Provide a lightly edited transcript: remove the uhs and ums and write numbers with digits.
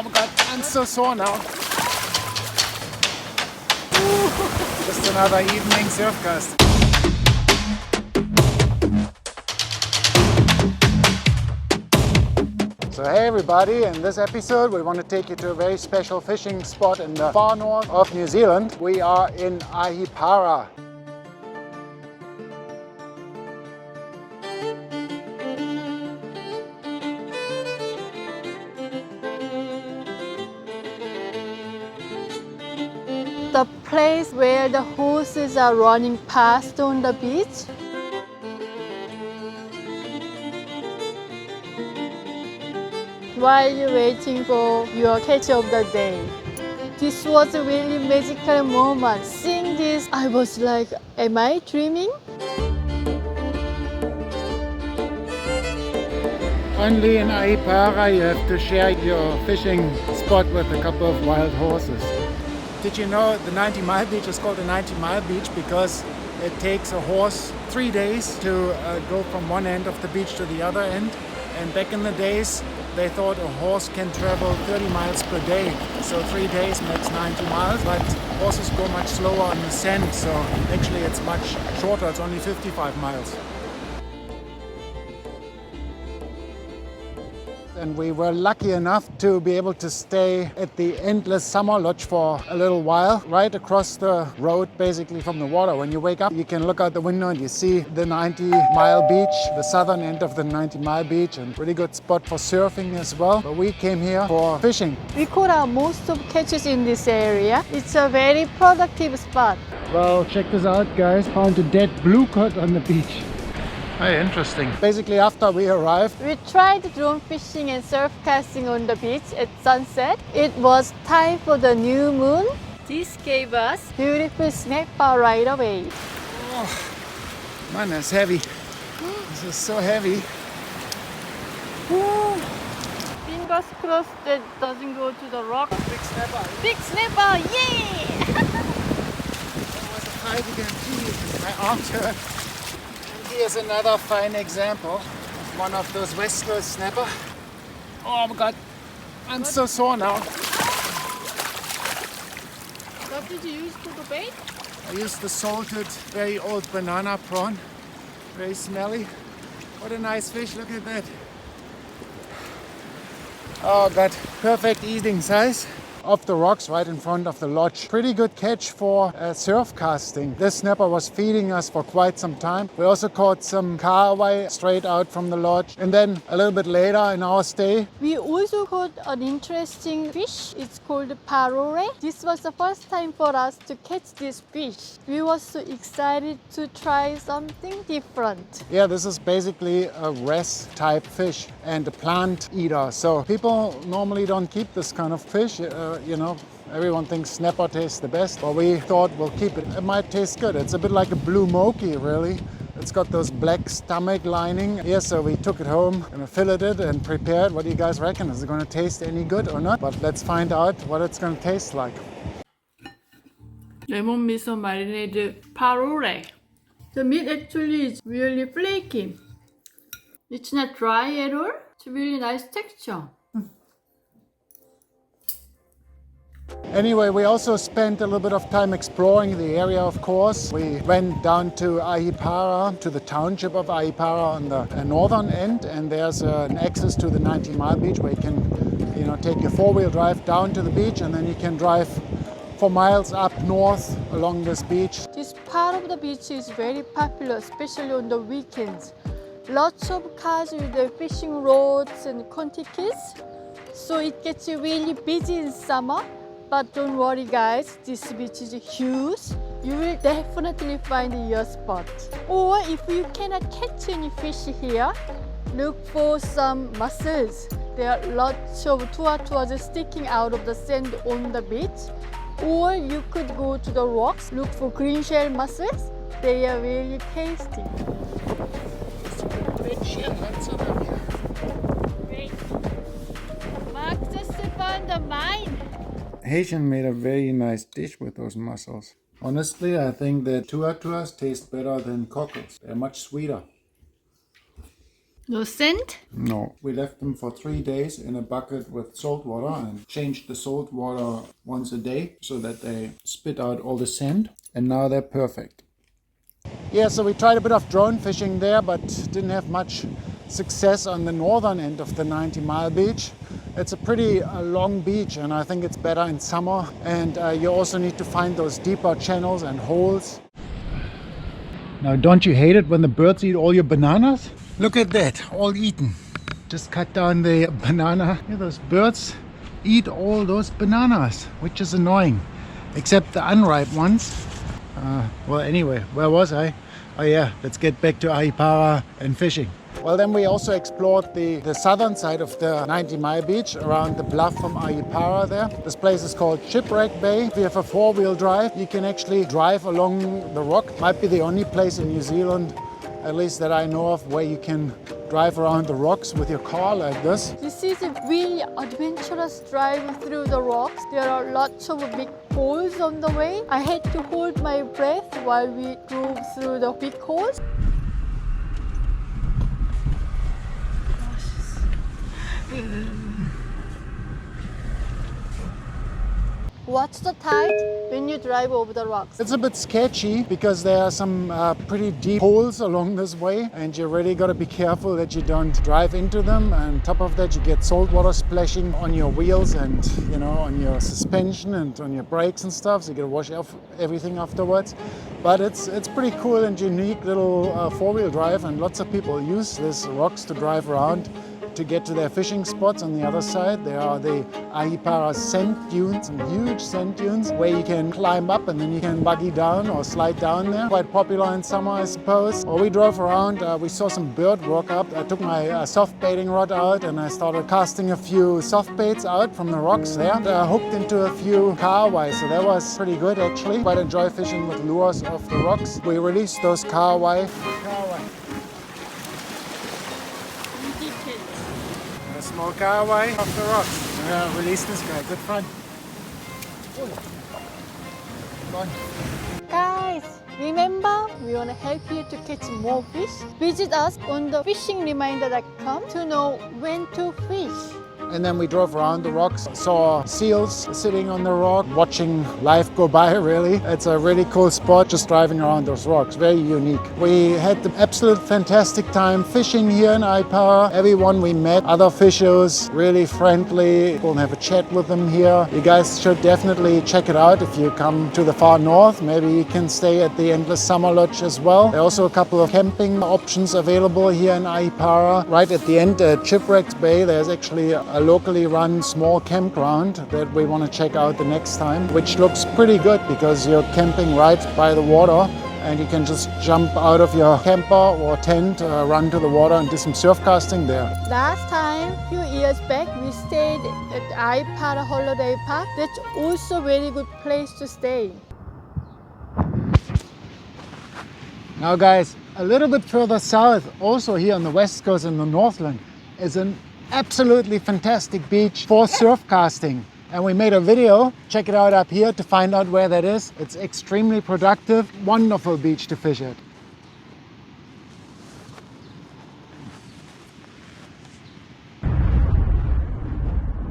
my god, I'm so sore now. Just another evening surf cast. So hey everybody, in this episode we want to take you to a very special fishing spot in the far north of New Zealand. We are in Ahipara. The place where the horses are running past on the beach. While you're waiting for your catch of the day. This was a really magical moment. Seeing this, I was like, am I dreaming? Only in Ahipara you have to share your fishing spot with a couple of wild horses. Did you know the 90-mile beach is called the 90-mile beach because it takes a horse 3 days to go from one end of the beach to the other end? And back in the days, they thought a horse can travel 30 miles per day. So 3 days makes 90 miles, but horses go much slower on the sand. So actually it's much shorter, it's only 55 miles. And we were lucky enough to be able to stay at the Endless Summer Lodge for a little while, right across the road basically from the water. When you wake up, you can look out the window and you see the 90-mile beach, the southern end of the 90-mile beach, and really good spot for surfing as well. But we came here for fishing. We caught out most of catches in this area. It's a very productive spot. Well, check this out guys, found a dead blue cod on the beach. Very interesting. Basically after we arrived, We tried drone fishing and surf casting on the beach at sunset. It was time for the new moon. This gave us beautiful snapper right away. oh, man, that's heavy. This is so heavy. Fingers crossed that it doesn't go to the rock. Big snapper. Big snapper, yay! That was a fight against me. My arms hurt. And here's another fine example of one of those West Coast snapper. Oh my god, I'm so sore now. What did you use for the bait? I used the salted, very old banana prawn. Very smelly. What a nice fish, look at that. Oh god, perfect eating size. Off the rocks right in front of the lodge. Pretty good catch for surf casting. This snapper was feeding us for quite some time. We also caught some kahawai straight out from the lodge. And then a little bit later in our stay, We also caught an interesting fish. It's called parore. This was the first time for us to catch this fish. We were so excited to try something different. yeah, this is basically a wrasse type fish and a plant eater. So people normally don't keep this kind of fish. You know, everyone thinks snapper tastes the best, but we thought we'll keep it. It might taste good. It's a bit like a blue moki, really. It's got those black stomach lining. Yeah, so we took it home and filleted and prepared. What do you guys reckon? Is it going to taste any good or not? But let's find out what it's going to taste like. Lemon miso marinated parore. The meat actually is really flaky. It's not dry at all. It's really nice texture. Anyway, we also spent a little bit of time exploring the area, of course. We went down to Ahipara, to the township of Ahipara on the northern end, and there's an access to the 90-mile beach where you can, take your four-wheel drive down to the beach, and then you can drive for miles up north along this beach. This part of the beach is very popular, especially on the weekends. Lots of cars with their fishing rods and kontikis, so it gets really busy in summer. But don't worry guys, this beach is huge. You will definitely find your spot. Or if you cannot catch any fish here, look for some mussels. There are lots of tuatuas sticking out of the sand on the beach. Or you could go to the rocks, look for green shell mussels. They are really tasty. Great. Mark just found the mine. Haitian made a very nice dish with those mussels. Honestly, I think that tuatuas taste better than cockles. They're much sweeter. No scent? No. We left them for 3 days in a bucket with salt water and changed the salt water once a day so that they spit out all the sand, and now they're perfect. Yeah, so we tried a bit of drone fishing there, but didn't have much success on the northern end of the 90-mile beach. It's a pretty long beach, and I think it's better in summer, and you also need to find those deeper channels and holes. Now, don't you hate it when the birds eat all your bananas? Look at that, all eaten. Just cut down the banana. Yeah, those birds eat all those bananas, which is annoying, except the unripe ones. Well, anyway, where was I? Oh yeah, let's get back to Ahipara and fishing. Well, then we also explored the southern side of the 90-mile beach around the bluff from Ahipara there. This place is called Shipwreck Bay. If you have a four-wheel drive, you can actually drive along the rock. Might be the only place in New Zealand, at least that I know of, where you can drive around the rocks with your car like this. This is a really adventurous drive through the rocks. There are lots of big holes on the way. I had to hold my breath while we drove through the big holes. What's the tide when you drive over the rocks? It's a bit sketchy because there are some pretty deep holes along this way, and you really got to be careful that you don't drive into them. And on top of that, you get salt water splashing on your wheels and, you know, on your suspension and on your brakes and stuff, so you got to wash off everything afterwards. But it's pretty cool and unique little four-wheel drive, and lots of people use these rocks to drive around to get to their fishing spots. On the other side, there are the Ahipara sand dunes, and huge sand dunes where you can climb up and then you can buggy down or slide down there. Quite popular in summer, I suppose. Well, we drove around, we saw some bird walk up. I took my soft baiting rod out and I started casting a few soft baits out from the rocks there. And, hooked into a few kahawai, so that was pretty good actually. Quite enjoy fishing with lures off the rocks. We released those kahawai. Small kahawai off the rocks. Release this guy. Good fun. Come on. Guys, remember, we want to help you to catch more fish. Visit us on the Fishingreminder.com to know when to fish. And then we drove around the rocks, saw seals sitting on the rock, watching life go by really. It's a really cool spot just driving around those rocks, very unique. We had the absolute fantastic time fishing here in Ahipara. Everyone we met, other fishers, really friendly. We'll have a chat with them here. You guys should definitely check it out if you come to the far north. Maybe you can stay at the Endless Summer Lodge as well. There are also a couple of camping options available here in Ahipara. Right at the end at Shipwreck Bay, there's actually a locally run small campground that we want to check out the next time, which looks pretty good because you're camping right by the water and you can just jump out of your camper or tent, run to the water and do some surf casting there. Last time, a few years back, we stayed at Ahipara Holiday Park. That's also a very good place to stay. Now guys, a little bit further south, also here on the west coast in the Northland, is an absolutely fantastic beach for surf casting. And we made a video, check it out up here to find out where that is. It's extremely productive, wonderful beach to fish at.